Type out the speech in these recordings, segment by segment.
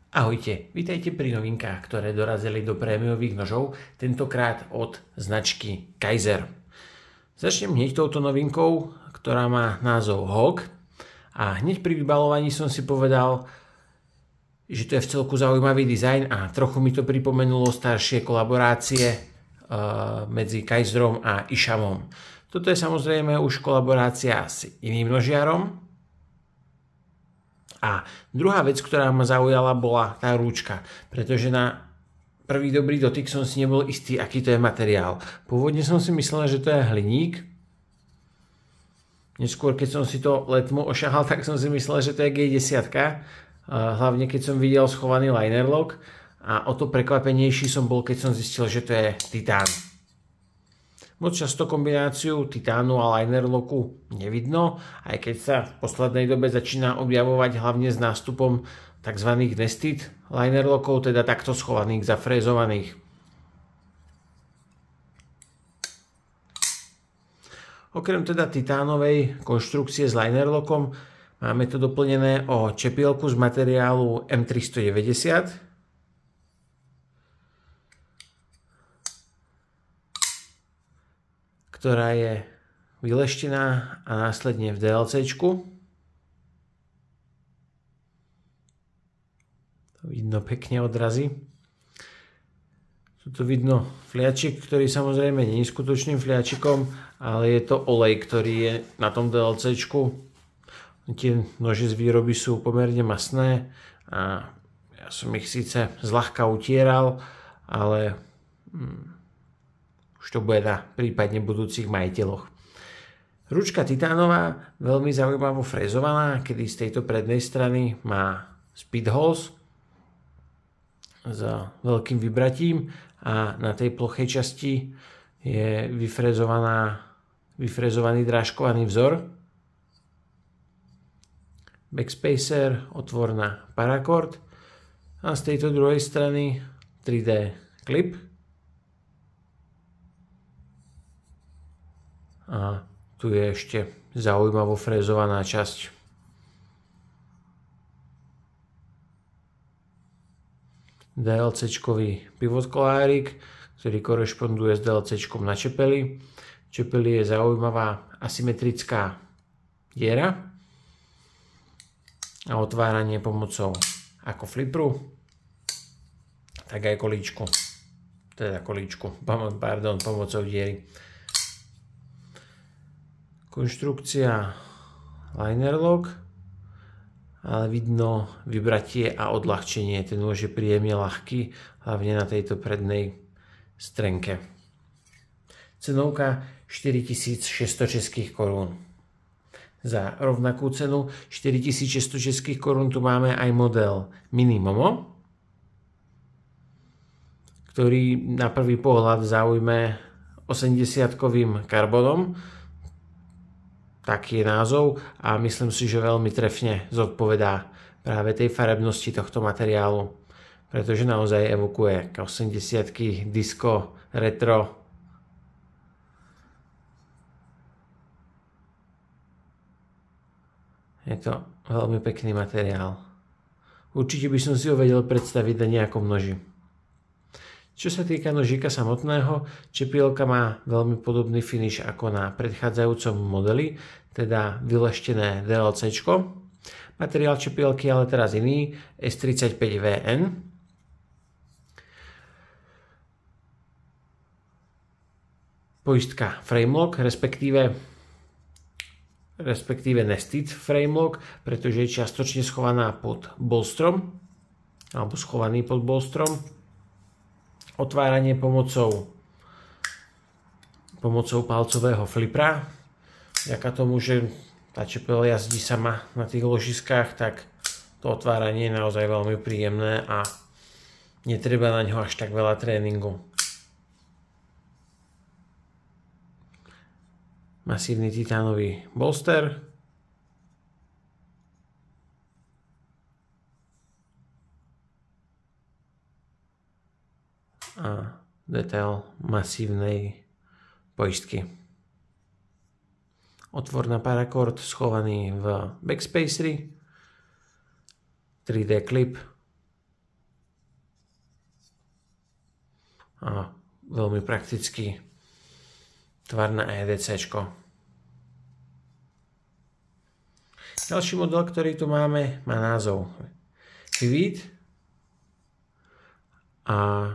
Ahojte, vítajte pri novinkách, ktoré dorazili do prémiových nožov, tentokrát od značky Kizer. Začnem hneď touto novinkou, ktorá má názov Hawk a hneď pri vybalovaní som si povedal, že to je v celku zaujímavý dizajn a trochu mi to pripomenulo staršie kolaborácie medzi Kizerom a Ishamom. Toto je samozrejme už kolaborácia s iným nožiarom. A druhá vec, ktorá ma zaujala, bola tá rúčka, pretože na prvý dobrý dotyk som si nebol istý, aký to je materiál. Pôvodne som si myslel, že to je hliník. Neskôr, keď som si to letmo ošahal, tak som si myslel, že to je G10, hlavne keď som videl schovaný liner lock a o to prekvapenejší som bol, keď som zistil, že to je titán. Moc často kombináciu titánu a liner locku nevidno, aj keď sa v poslednej dobe začína objavovať hlavne s nástupom tzv. Nested liner lockov, teda takto schovaných, zafrézovaných. Okrem teda titánovej konštrukcie s liner lockom máme to doplnené o čepielku z materiálu M390, ktorá je vyleštená a následne v DLCčku. To vidno pekne odrazy. Tu vidno fliačik, ktorý samozrejme nie je skutočným fliačikom, ale je to olej, ktorý je na tom DLCčku. Tie nože z výroby sú pomerne masné a ja som ich síce zľahka utieral, ale už to bude na prípadne budúcich majiteľoch. Ručka titánová, veľmi zaujímavo frézovaná, kedy z tejto prednej strany má speed holes s veľkým vybratím a na tej plochej časti je vyfrézovaný drážkovaný vzor. Backspacer, otvor na paracord a z tejto druhej strany 3D klip. A tu je ešte zaujímavo frézovaná časť. DLC-čkový pivot kolárik, ktorý korešponduje s DLC-čkom na čepeli. Čepeli je zaujímavá asymetrická diera a otváranie pomocou ako flipru, tak aj pomocou diery. Konštrukcia liner lock, ale vidno vybratie a odľahčenie. Ten nôž je príjemne ľahký, hlavne na tejto prednej strenke. Cenovka 4600 českých korún. Za rovnakú cenu 4600 českých korún tu máme aj model Mini Momo, ktorý na prvý pohľad zaujme 80-kovým karbonom. Taký je názov a myslím si, že veľmi trefne zodpovedá práve tej farebnosti tohto materiálu, pretože naozaj evokuje 80-ky, disco, retro. Je to veľmi pekný materiál. Určite by som si ho vedel predstaviť na nejakom noži. Čo sa týka nožíka samotného, čepielka má veľmi podobný finish ako na predchádzajúcom modeli, teda vyleštené DLCčko. Materiál čepielky ale teraz iný, S35VN. Poistka framelock, respektíve nested framelock, pretože je čiastočne schovaná pod bolstrom, alebo schovaný pod bolstrom. Otváranie pomocou palcového flipra. Vďaka tomu, že tá čepel jazdí sama na tých ložiskách, tak to otváranie je naozaj veľmi príjemné a netreba na ňo až tak veľa tréningu. Masívny titánový bolster. A detail masívnej poistky. Otvor na paracord schovaný v backspaceri, 3D klip a veľmi praktický tvar na EDCčko. Ďalší model, ktorý tu máme, má názov Vivid a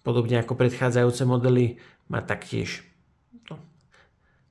podobne ako predchádzajúce modely má taktiež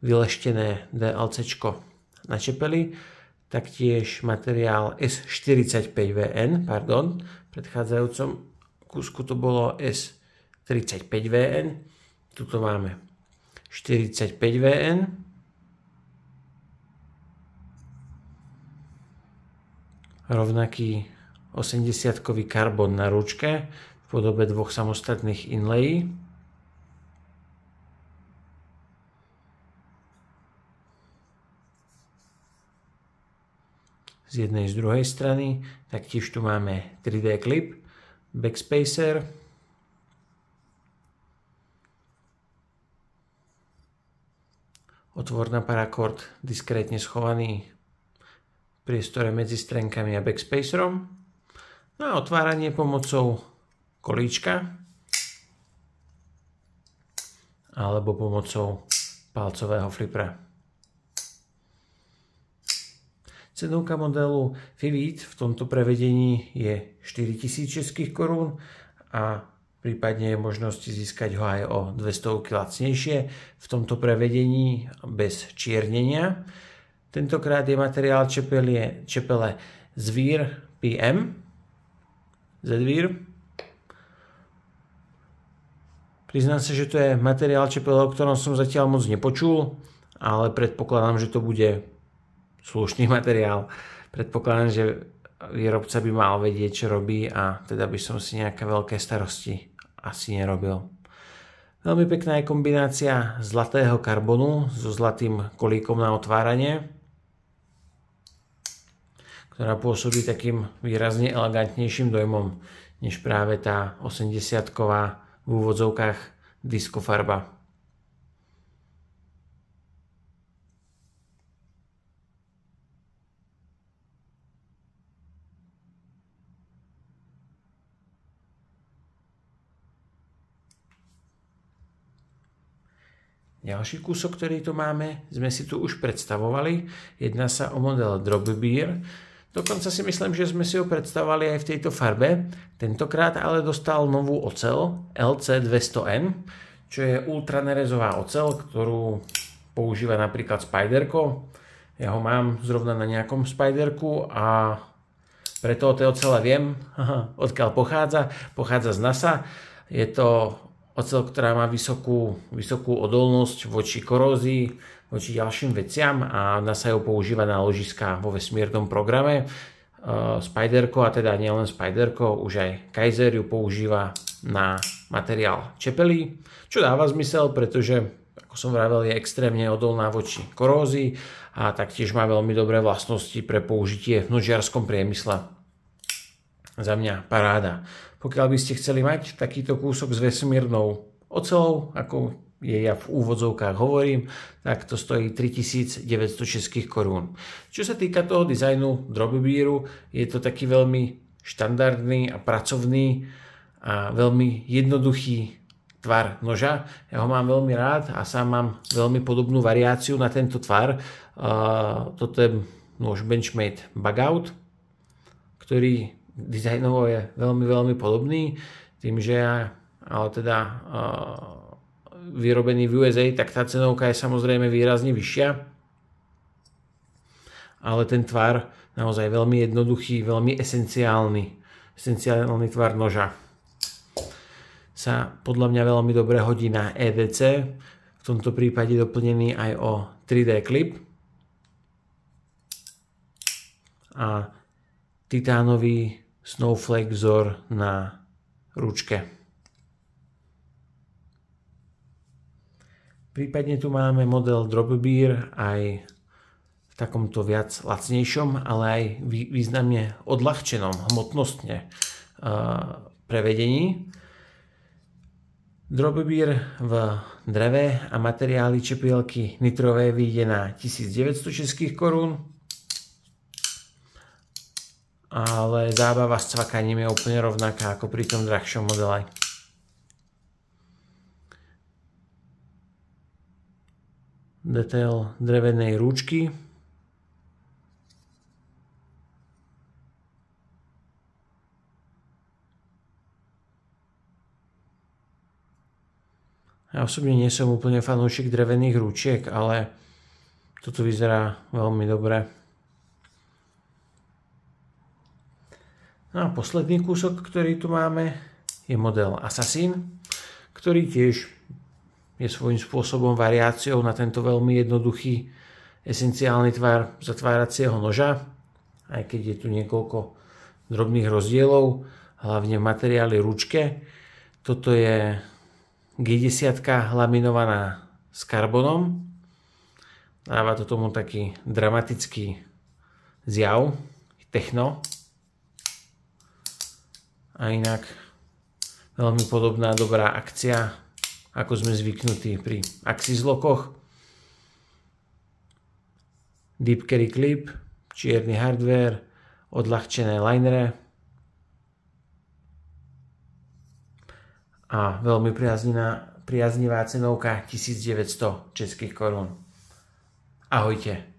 vyleštené DLCčko na čepeli, taktiež materiál S45VN, pardon, v predchádzajúcom kúsku to bolo S35VN, tuto máme 45VN, rovnaký 80-kový karbon na ručke v podobe dvoch samostatných inlayi. Z jednej z druhej strany, taktiež tu máme 3D klip, backspacer, otvor na paracord diskrétne schovaný v priestore medzi strenkami a backspacerom, no a otváranie pomocou kolíčka alebo pomocou palcového flipra. Cenovka modelu Vivid v tomto prevedení je 4000 českých korún a prípadne je možnosť získať ho aj o 200 lacnejšie v tomto prevedení bez čiernenia. Tentokrát je materiál čepele Zvír PM. Zvír. Priznám sa, že to je materiál čepele, o ktorom som zatiaľ moc nepočul, ale predpokladám, že to bude slušný materiál. Predpokladám, že výrobca by mal vedieť, čo robí a teda by som si nejaké veľké starosti asi nerobil. Veľmi pekná je kombinácia zlatého karbonu so zlatým kolíkom na otváranie, ktorá pôsobí takým výrazne elegantnejším dojmom než práve tá 80-ková v úvodzovkách diskofarba. Ďalší kúsok, ktorý tu máme, sme si tu už predstavovali. Jedná sa o model Dropbeer. Dokonca si myslím, že sme si ho predstavovali aj v tejto farbe. Tentokrát ale dostal novú oceľ LC200N, čo je ultranerezová oceľ, ktorú používa napríklad Spyderco. Ja ho mám zrovna na nejakom Spyderku a preto o tej ocele viem, odkiaľ pochádza. Pochádza z NASA. Je to oceľ, ktorá má vysokú odolnosť voči korózii, voči ďalším veciam a NASA ju používa na ložiská vo vesmírnom programe. Spyderco, a teda nielen Spyderco, už aj Kaiser ju používa na materiál čepelí, čo dáva zmysel, pretože, ako som vravel, je extrémne odolná voči korózii a taktiež má veľmi dobré vlastnosti pre použitie v nožiarskom priemysle. Za mňa paráda. Pokiaľ by ste chceli mať takýto kúsok s vesmírnou oceľou, ako je ja v úvodzovkách hovorím, tak to stojí 3900 českých korún. Čo sa týka toho dizajnu Dropbeeru, je to taký veľmi štandardný a pracovný a veľmi jednoduchý tvar noža. Ja ho mám veľmi rád a sám mám veľmi podobnú variáciu na tento tvar. Toto je nôž Benchmade Bugout, ktorý dizajnovo je veľmi podobný, tým, že je ale teda vyrobený v USA, tak tá cenovka je samozrejme výrazne vyššia, ale ten tvar naozaj veľmi jednoduchý, veľmi esenciálny tvar noža sa podľa mňa veľmi dobre hodí na EDC, v tomto prípade doplnený aj o 3D klip a titánový snowflake vzor na ručke. Prípadne tu máme model Dropbeer aj v takomto viac lacnejšom, ale aj významne odľahčenom, hmotnostne prevedení. Dropbeer v dreve a materiály čepielky nitrové vyjde na 1900 českých korún, ale zábava s cvakaním je úplne rovnaká ako pri tom drahšom modele. detail drevenej ručky. Ja osobne nie som úplne fanúšik drevených ručiek, ale toto vyzerá veľmi dobre. No a posledný kúsok, ktorý tu máme, je model Assassin, ktorý tiež je svojím spôsobom variáciou na tento veľmi jednoduchý esenciálny tvar zatváracieho noža, aj keď je tu niekoľko drobných rozdielov, hlavne v materiáli ručke. Toto je G10 laminovaná s karbonom. Dáva to tomu taký dramatický zjav, techno. A inak veľmi podobná dobrá akcia, ako sme zvyknutí pri Axis Lockoch. Deep Carry Clip, čierny hardware, odľahčené linere a veľmi priaznivá cenovka 1900 českých korún. Ahojte.